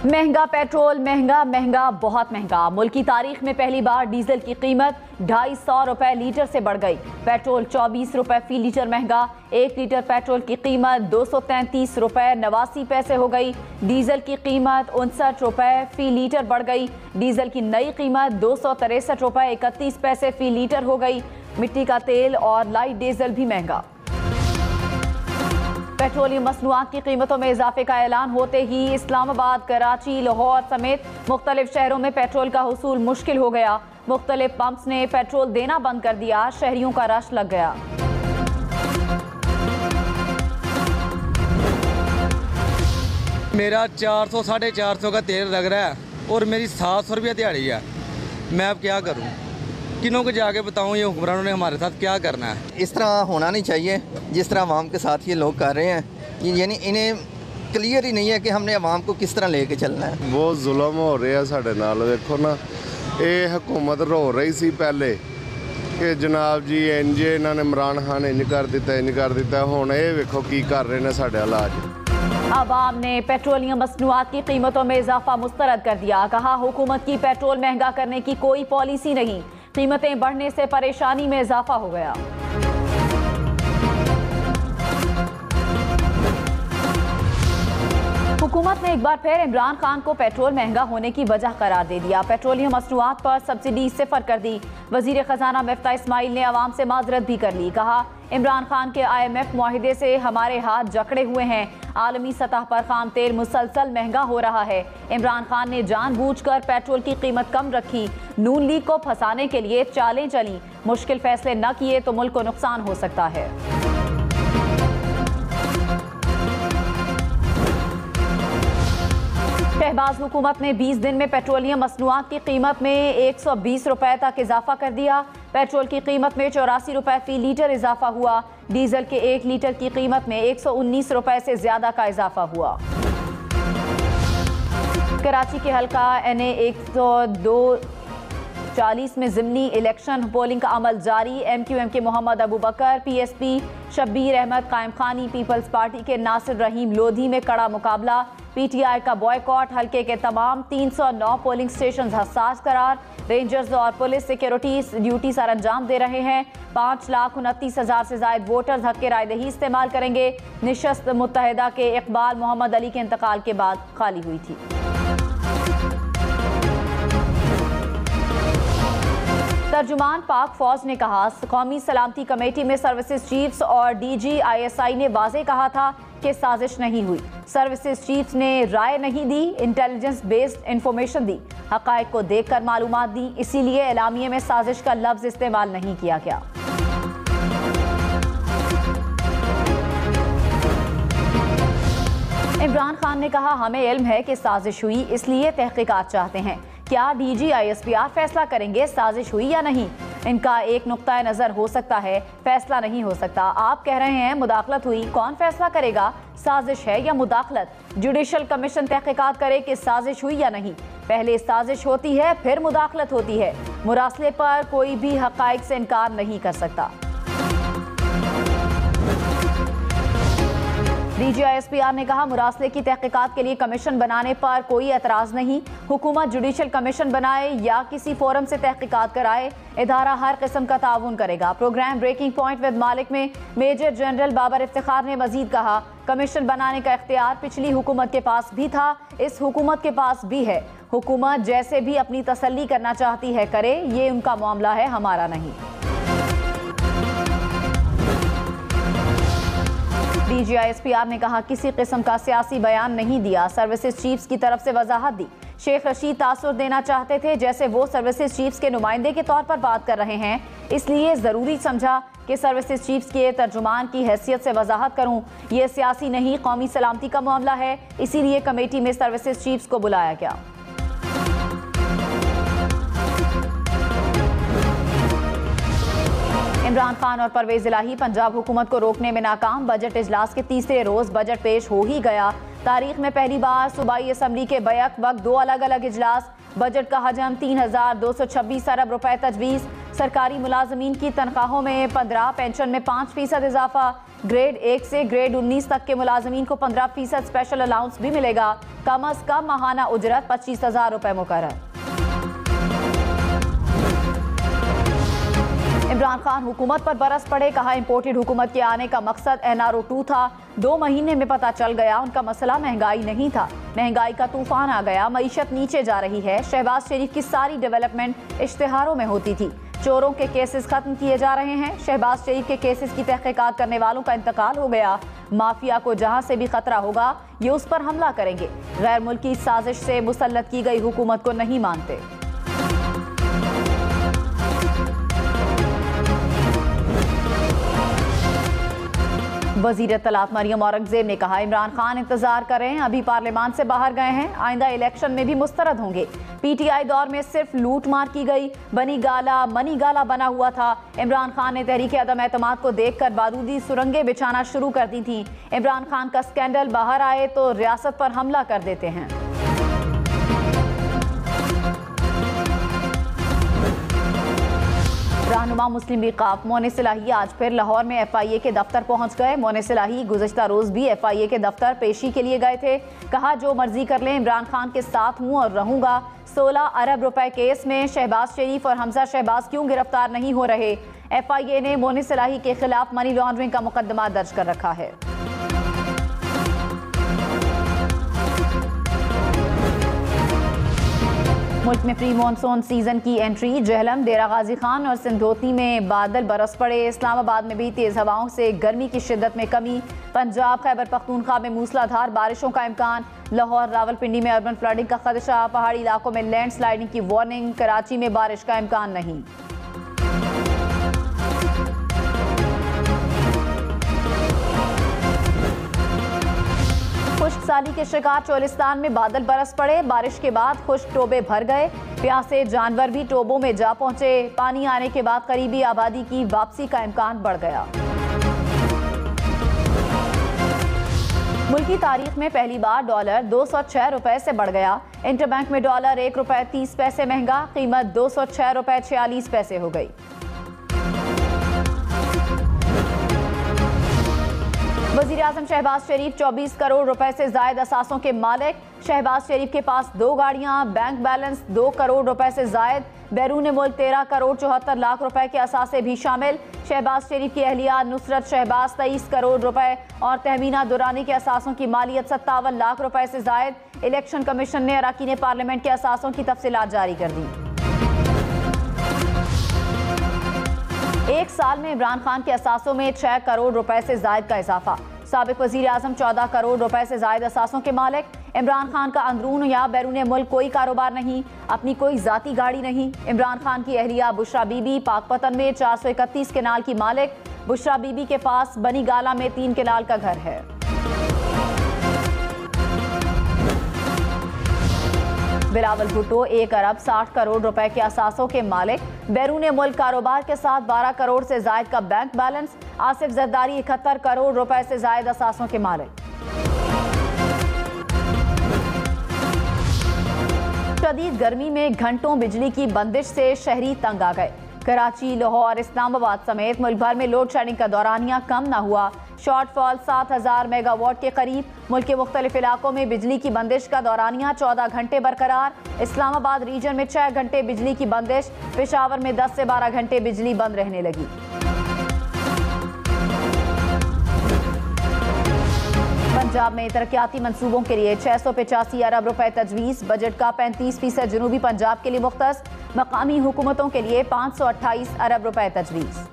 महंगा पेट्रोल, महंगा महंगा बहुत महंगा। मुल्क की तारीख में पहली बार डीजल की कीमत 250 रुपए लीटर से बढ़ गई। पेट्रोल 24 रुपए फी लीटर महंगा। 1 लीटर पेट्रोल की कीमत 233 रुपए 89 पैसे हो गई। डीजल की कीमत 59 रुपए फी लीटर बढ़ गई। डीजल की नई कीमत 263 रुपए 31 पैसे फी लीटर हो गई। मिट्टी का तेल और लाइट डीजल भी महंगा। पेट्रोलियम मसनूआत की कीमतों में इजाफे का ऐलान होते ही इस्लामाबाद, कराची, लाहौर समेत मुख्तलिफ शहरों में पेट्रोल का हुसूल मुश्किल हो गया। मुख्तलिफ पंप्स ने पेट्रोल देना बंद कर दिया। शहरियों का रश लग गया। मेरा 400 साढ़े 400 का तेल लग रहा है और मेरी 700 रुपया दिहाड़ी है। मैं अब क्या करूं? किन्हों को जाके बताऊं ये हुक्मरानों ने हमारे साथ क्या करना है? इस तरह होना नहीं चाहिए जिस तरह आवाम के साथ ये लोग कर रहे हैं। यानी इन्हें क्लियर ही नहीं है कि हमने आवाम को किस तरह लेके चलना है। वो जुल्म हो रहा साढ़े नाल। देखो ना, ये हुकूमत रो रही सी पहले कि जनाब जी इंज इन्होंने इमरान खान इंज कर दिता। हुण ये वेखो की कर रहे हैं साढ़े हालात। आवाम ने पेट्रोलियम मसनूआत की कीमतों में इजाफा मुस्तरद कर दिया। कहा, हुकूमत की पेट्रोल महंगा करने की कोई पॉलिसी नहीं। कीमतें बढ़ने से परेशानी में इजाफा हो गया। हुकूमत ने एक बार फिर इमरान खान को पेट्रोल महंगा होने की वजह करार दे दिया। पेट्रोलियम मसनूआत पर सब्सिडी सिफर कर दी। वजीर खजाना मिफ्ता इस्माइल ने अवाम से माजरत भी कर ली। कहा, इमरान खान के IMF मुआहिदे से हमारे हाथ जकड़े हुए हैं। आलमी सतह पर खाम तेल मुसलसल महंगा हो रहा है। इमरान खान ने जानबूझकर पेट्रोल की कीमत कम रखी। नून लीग को फंसाने के लिए चालें चली। मुश्किल फैसले न किए तो मुल्क को नुकसान हो सकता है। शहबाज हुकूमत ने 20 दिन में पेट्रोलियम मसनूआत की कीमत में 120 रुपए तक इजाफा कर दिया। पेट्रोल की कीमत में 84 रुपए फी लीटर इजाफा हुआ। डीजल के 1 लीटर की कीमत में 119 रुपए से ज्यादा का इजाफा हुआ। कराची के हल्का NA 102-40 में ज़िमनी इलेक्शन पोलिंग का अमल जारी। MQM के मोहम्मद अबू बकर, PSP शब्बीर अहमद कायम खानी, पीपल्स पार्टी के नासिर रहीम लोधी में कड़ा मुकाबला। PTI का बॉयकॉट। हल्के के तमाम 309 पोलिंग स्टेशन हसास करार। रेंजर्स और पुलिस सिक्योरिटी ड्यूटी सर अंजाम दे रहे हैं। 5,29,000 से जायद वोटर्स हक के रायदही इस्तेमाल करेंगे। निशस्त मुत्तहिदा के इकबाल मोहम्मद अली के इंतकाल के बाद खाली हुई थी। तर्जुमान पाक फौज ने कहा, कौमी सलामती कमेटी में सर्विसेज चीफ्स और DG ISI ने वाज़े कहा था कि साजिश नहीं हुई। सर्विसेज चीफ्स ने राय नहीं दी, इंटेलिजेंस बेस्ड इंफॉर्मेशन दी, हक़ाइक़ को देखकर मालूमात दी। इसीलिए एलामिये में साजिश का लफ्ज़ इस्तेमाल नहीं किया गया। इमरान खान ने कहा, हमें इल्म है कि साजिश हुई, इसलिए तहकीकात चाहते हैं। क्या DG ISPR फैसला करेंगे साजिश हुई या नहीं? इनका एक नुक्ता नज़र हो सकता है, फैसला नहीं हो सकता। आप कह रहे हैं मुदाखलत हुई, कौन फैसला करेगा साजिश है या मुदाखलत? जुडिशल कमीशन तहकीकात करे कि साजिश हुई या नहीं। पहले साजिश होती है, फिर मुदाखलत होती है। मुरासले पर कोई भी हक़ाइक़ से इनकार नहीं कर सकता। DG ISPR ने कहा, मुरासले की तहकीकात के लिए कमीशन बनाने पर कोई एतराज़ नहीं। हुकूमत जुडिशल कमीशन बनाए या किसी फोरम से तहकीकात कराए, इदारा हर किस्म का ताउन करेगा। प्रोग्राम ब्रेकिंग पॉइंट विद मालिक में मेजर जनरल बाबर इफ्तिखार ने मजीद कहा, कमीशन बनाने का इख्तियार पिछली हुकूमत के पास भी था, इस हुकूमत के पास भी है। हुकूमत जैसे भी अपनी तसल्ली करना चाहती है करे, ये उनका मामला है, हमारा नहीं। DG ISPR ने कहा, किसी किस्म का सियासी बयान नहीं दिया, सर्विसेज चीफ्स की तरफ से वजाहत दी। शेख रशीद तासुर देना चाहते थे, जैसे वो सर्विसेज चीफ्स के नुमाइंदे के तौर पर बात कर रहे हैं, इसलिए ज़रूरी समझा कि सर्विसेज चीफ्स के तर्जुमान की हैसियत से वजाहत करूं। ये सियासी नहीं, कौमी सलामती का मामला है, इसीलिए कमेटी में सर्विसेज चीफ्स को बुलाया गया। इमरान खान और परवेज इलाही पंजाब हुकूमत को रोकने में नाकाम। बजट इजलास के तीसरे रोज बजट पेश हो ही गया। तारीख में पहली बार सूबाई असम्बली के बैक वक्त 2 अलग अलग इजलास। बजट का हजम 3,226 अरब रुपए तजवीज़। सरकारी मुलाजमीन की तनख्वाहों में 15, पेंशन में 5% इजाफा। ग्रेड 1 से ग्रेड 19 तक के मुलाजमीन को 15% स्पेशल अलाउंस भी मिलेगा। कम अज कम माहाना उजरत 25,000 रुपए मुकर्रर। इमरान खान हुकूमत पर बरस पड़े, कहा इंपोर्टेड हुकूमत के आने का मकसद NRO 2 था। 2 महीने में पता चल गया उनका मसला महंगाई नहीं था। महंगाई का तूफान आ गया, मईशत नीचे जा रही है। शहबाज शरीफ की सारी डेवलपमेंट इश्तिहारों में होती थी। चोरों के केसेस खत्म किए जा रहे हैं। शहबाज शरीफ के केसेस की तहकीकात करने वालों का इंतकाल हो गया। माफिया को जहां से भी खतरा होगा ये उस पर हमला करेंगे। गैर मुल्की साजिश से मुसल्लत की गई हुकूमत को नहीं मानते। वजीर इत्तलात मरियम औरंगजेब ने कहा इमरान खान इंतजार करें, अभी पार्लियामान से बाहर गए हैं, आइंदा इलेक्शन में भी मुस्तरद होंगे। PTI दौर में सिर्फ लूट मार की गई, मनी गाला बना हुआ था। इमरान खान ने तहरीक अदम एतमाद को देखकर बारूदी सुरंगें बिछाना शुरू कर दी थी। इमरान खान का स्कैंडल बाहर आए तो रियासत पर हमला कर देते हैं। रहनुमा मुस्लिम लीग काफ मोने सिलाही आज फिर लाहौर में FIA के दफ्तर पहुंच गए। मोने सिलाही गुज़श्ता रोज भी FIA के दफ्तर पेशी के लिए गए थे। कहा जो मर्जी कर लें, इमरान खान के साथ हूं और रहूंगा। 16 अरब रुपए केस में शहबाज शरीफ और हमजा शहबाज क्यों गिरफ्तार नहीं हो रहे? FIA ने मोने सिलाही के खिलाफ मनी लॉन्ड्रिंग का मुकदमा दर्ज कर रखा है। मुल्क में प्री मानसून सीजन की एंट्री। जहलम, डेरा गाजी खान और सिंधोती में बादल बरस पड़े। इस्लामाबाद में भी तेज हवाओं से गर्मी की शिद्दत में कमी। पंजाब, खैबर पख्तूनख्वा में मूसलाधार बारिशों का इम्कान। लाहौर, रावलपिंडी में अर्बन फ्लडिंग का खदशा। पहाड़ी इलाकों में लैंडस्लाइडिंग की वार्निंग। कराची में बारिश का इम्कान नहीं। खुश्क साली के शिकार चोलिस्तान में बादल बरस पड़े। बारिश के बाद खुश्क टोबे भर गए। प्यासे जानवर भी टोबों में जा पहुंचे। पानी आने के बाद करीबी आबादी की वापसी का इम्कान बढ़ गया। मुल्की तारीख में पहली बार डॉलर 206 रुपए से बढ़ गया। इंटरबैंक में डॉलर 1 रुपए 30 पैसे महंगा। कीमत 206 रुपए 46 पैसे हो गई। वज़ीर आज़म शहबाज शरीफ 24 करोड़ रुपए से जायद असासों के मालिक। शहबाज शरीफ के पास 2 गाड़ियां, बैंक बैलेंस 2 करोड़ रुपए से जायद। बैरून मुल्क 13 करोड़ 74 लाख रुपए के असासे भी शामिल। शहबाज शरीफ की अहलिया नुसरत शहबाज 23 करोड़ रुपए और तहमीना दुरानी के असासों की मालियत 57 लाख रुपए से जायद। इलेक्शन कमीशन ने अरकान पार्लियामेंट के असासों की तफसीलात जारी कर दी। एक साल में इमरान खान के असासों में 6 करोड़ रुपए से जायद का इजाफा। साबिक वजीर आजम 14 करोड़ रुपए से जायद असासों के मालिक। इमरान खान का अंदरून या बैरून मुल्क कोई कारोबार नहीं, अपनी कोई जाती गाड़ी नहीं। इमरान खान की अहलिया बुशरा बीबी पाकपतन में 431 केनाल की मालिक। बुशरा बीबी के पास बनी गाला में 3 केनाल का घर है। बिलावल भुट्टो 1 अरब 60 करोड़ रुपए के असासों के मालिक। बैरून मुल्क कारोबार के साथ 12 करोड़ से जायद का बैंक बैलेंस। आसिफ जरदारी 71 करोड़ रुपए से जायद असासों के मालिक। शदीद गर्मी में घंटों बिजली की बंदिश से शहरी तंग आ गए। कराची, लाहौर, इस्लामाबाद समेत मुल्क भर में लोड शेडिंग का दौरानिया कम न हुआ। शॉर्टफॉल 7000 मेगावाट के करीब। मुल्क के मुख्तलिफ इलाकों में बिजली की बंदिश का दौरानिया 14 घंटे बरकरार। इस्लामाबाद रीजन में 6 घंटे बिजली की बंदिश। पेशावर में 10 से 12 घंटे बिजली बंद रहने लगी। पंजाब में तरक्याती मंसूबों के लिए 685 अरब रुपए तजवीज़। बजट का 35% जनूबी पंजाब के लिए मुख्तस। मकामी हुकूमतों के लिए 528 अरब रुपए तजवीज़।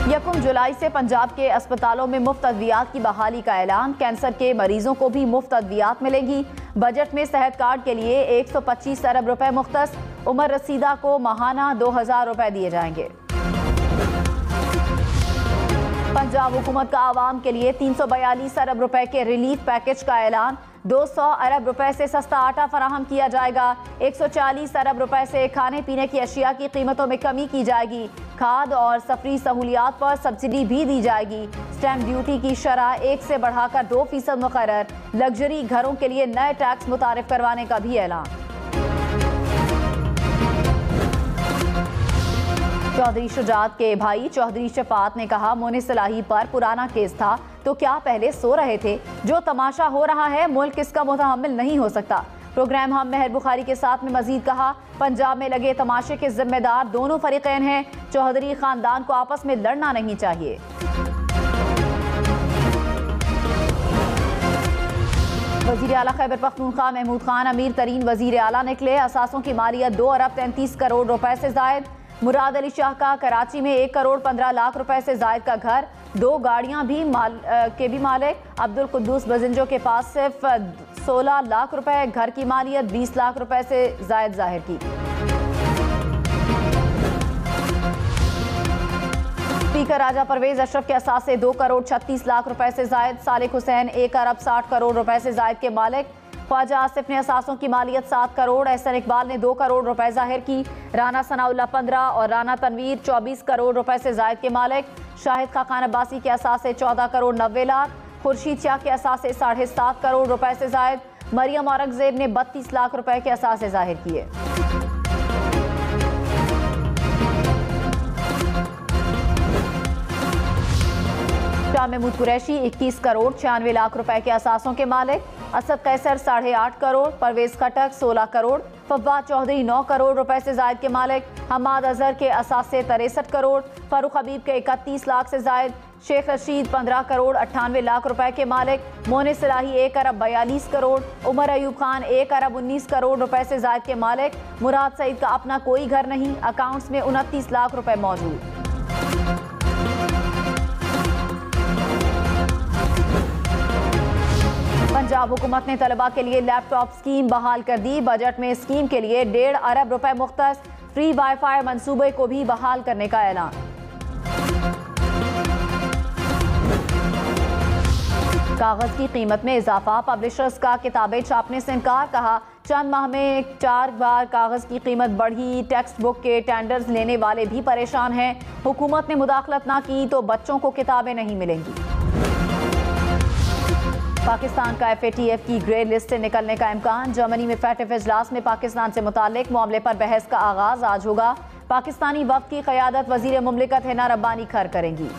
1 जुलाई से पंजाब के अस्पतालों में मुफ्त अद्वियात की बहाली का ऐलान। कैंसर के मरीजों को भी मुफ्त अद्वियात मिलेंगी। बजट में सेहत कार्ड के लिए 125 अरब रुपए मुख्तस। उमर रसीदा को माहाना 2000 रुपए दिए जाएंगे। पंजाब हुकूमत का आवाम के लिए 342 अरब रुपए के रिलीफ पैकेज का ऐलान। 200 अरब रुपए से सस्ता आटा फराहम किया जाएगा। 140 अरब रुपए से खाने पीने की अशिया की कीमतों में कमी की जाएगी। खाद और सफरी सहूलियात पर सब्सिडी भी दी जाएगी। स्टैम्प ड्यूटी की शरह 1 से बढ़ाकर 2% मुकर्रर। लग्जरी घरों के लिए नए टैक्स मुतारिफ करवाने का भी ऐलान। चौधरी शुजात के भाई चौधरी शफात ने कहा, मोने सलाही पर पुराना केस था तो क्या पहले सो रहे थे? जो तमाशा हो रहा है मुल्क इसका मुतहम्मिल नहीं हो सकता। प्रोग्राम हम मेहर बुखारी के साथ में मजीद कहा, पंजाब में लगे तमाशे के जिम्मेदार दोनों फरीकैन हैं। चौधरी खानदान को आपस में लड़ना नहीं चाहिए। वजीर आला खैबर पख्तूनख्वा महमूद खान अमीर तरीन वजीर आला निकले। असासों की मालियत 2 अरब 33 करोड़ रुपए से जायद। मुराद अली शाह का कराची में 1 करोड़ 15 लाख रुपए से जायद का घर, 2 गाड़ियां भी मालिक। अब्दुल कुद्दूस बजिंजो के पास सिर्फ 16 लाख रुपए, घर की मालियत 20 लाख रुपए से जायद जाहिर की। स्पीकर राजा परवेज अशरफ के असासे 2 करोड़ 36 लाख रुपए से जायद। सालिक हुसैन 1 अरब 60 करोड़ रुपए से जायद के मालिक। ख्वाजा आसिफ ने असासों की मालियत 7 करोड़, एहसन इकबाल ने 2 करोड़ रुपए जाहिर की। राना सनाउल्लाह 15 और राना तनवीर 24 करोड़ रुपए से जायद के मालिक। शाहिद खान अब्बासी के असासे 14 करोड़ 90 लाख। खुर्शीद शाह के असासे 7.5 करोड़ रुपए से जायद। मरियम औरंगजेब ने 32 लाख रुपए के असासे जाहिर किए। शाह महमूद कुरैशी 21 करोड़ 96 लाख रुपए के असासों के मालिक। असद कैसर 8.5 करोड़, परवेज खटक 16 करोड़, फव्वाद चौधरी 9 करोड़ रुपए से जायद के मालिक। हमाद अजहर के असासे 63 करोड़, फारूक हबीब के 31 लाख से जायद। शेख रशीद 15 करोड़ 98 लाख रुपए के मालिक। मोने सलाही 1 अरब 42 करोड़, उमर अयूब खान 1 अरब 19 करोड़ रुपए से जायद के मालिक। मुराद सईद का अपना कोई घर नहीं, अकाउंट्स में 29 लाख रुपए मौजूद। पंजाब हुकूमत ने तलबा के लिए लैपटॉप स्कीम बहाल कर दी। बजट में स्कीम के लिए 1.5 अरब रुपए मुख्तस। फ्री वाईफाई मंसूबे को भी बहाल करने का ऐलान। कागज की कीमत में इजाफा, पब्लिशर्स का किताबें छापने से इनकार। कहा, चंद माह में 4 बार कागज की कीमत बढ़ी। टेक्स्ट बुक के टेंडर्स लेने वाले भी परेशान हैं। हुकूमत ने मुदाखलत ना की तो बच्चों को किताबें नहीं मिलेंगी। पाकिस्तान का FATF की ग्रे लिस्ट से निकलने का इम्कान। जर्मनी में FATF इजलास में पाकिस्तान से मुतालिक मामले पर बहस का आगाज आज होगा। पाकिस्तानी वफ्द की क़यादत वज़ीर मुमलिकत हिना रब्बानी खर करेंगी।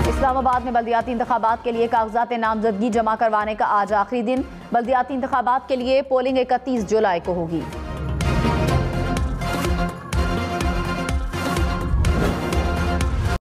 इस्लामाबाद में बल्दियाती इंतखाबात के लिए कागजात नामजदगी जमा करवाने का आज आखिरी दिन। बल्दियाती इंतखाबात के लिए पोलिंग 31 जुलाई को होगी।